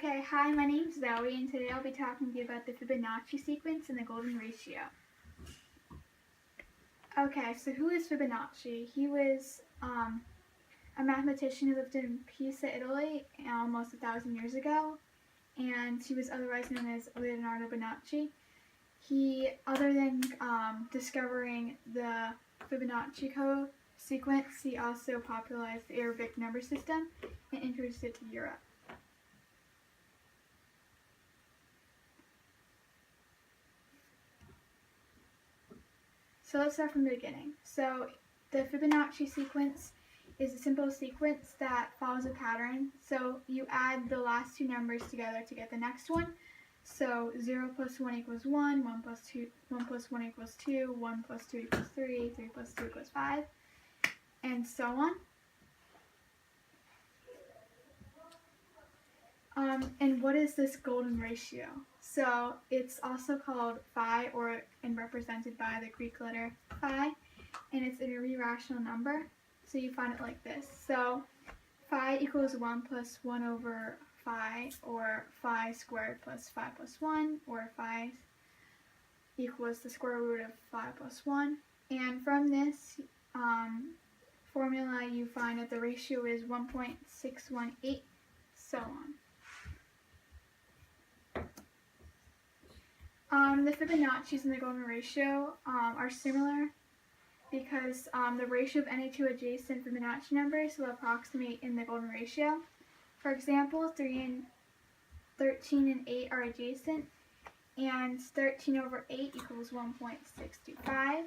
Okay, hi, my name's Zoe, and today I'll be talking to you about the Fibonacci sequence and the golden ratio. Okay, so who is Fibonacci? He was a mathematician who lived in Pisa, Italy, almost 1,000 years ago, and he was otherwise known as Leonardo Fibonacci. He, other than discovering the Fibonacci code sequence, he also popularized the Arabic number system and introduced it to Europe. So let's start from the beginning. So the Fibonacci sequence is a simple sequence that follows a pattern. So you add the last two numbers together to get the next one. So 0 plus 1 equals 1, 1 plus 1 equals 2, 1 plus 2 equals 3, 3 plus 2 equals 5, and so on. And what is this golden ratio? So it's also called phi, and represented by the Greek letter phi, and it's an irrational number. So you find it like this. So phi equals 1 plus 1 over phi, or phi squared plus phi plus 1, or phi equals the square root of phi plus 1. And from this formula, you find that the ratio is 1.618, so on. The Fibonacci's and the golden ratio are similar because the ratio of any two adjacent Fibonacci numbers will approximate in the golden ratio. For example, 13 and 8 are adjacent, and 13 over 8 equals 1.625.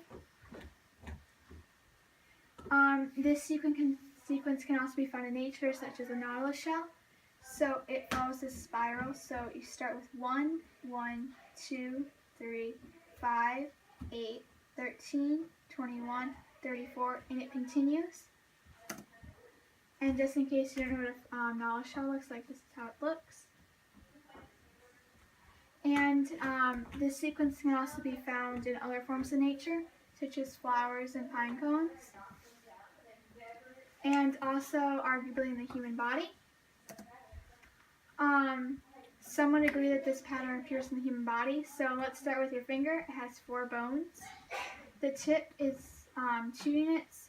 This sequence can also be found in nature, such as a nautilus shell. So it follows this spiral. So you start with 1, 1, 2, 3, 5, 8, 13, 21, 34, and it continues. And just in case you don't know what a nautilus shell looks like, this is how it looks. And this sequence can also be found in other forms of nature, such as flowers and pine cones, and also arguably in the human body. Some would agree that this pattern appears in the human body. So let's start with your finger. It has 4 bones. The tip is 2 units.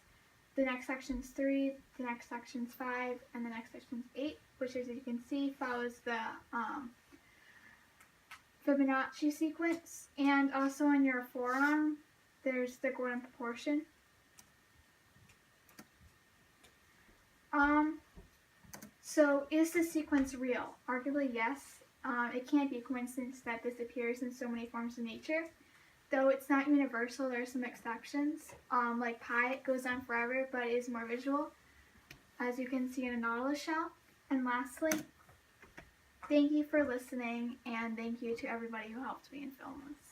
The next section is 3. The next section is 5, and the next section is 8, which, as you can see, follows the Fibonacci sequence. And also on your forearm, there's the golden proportion. So is the sequence real? Arguably, yes. It can't be a coincidence that this appears in so many forms of nature. Though it's not universal, there are some exceptions. Like pi, it goes on forever, but it is more visual, as you can see in a nautilus shell. And lastly, thank you for listening, and thank you to everybody who helped me in film this.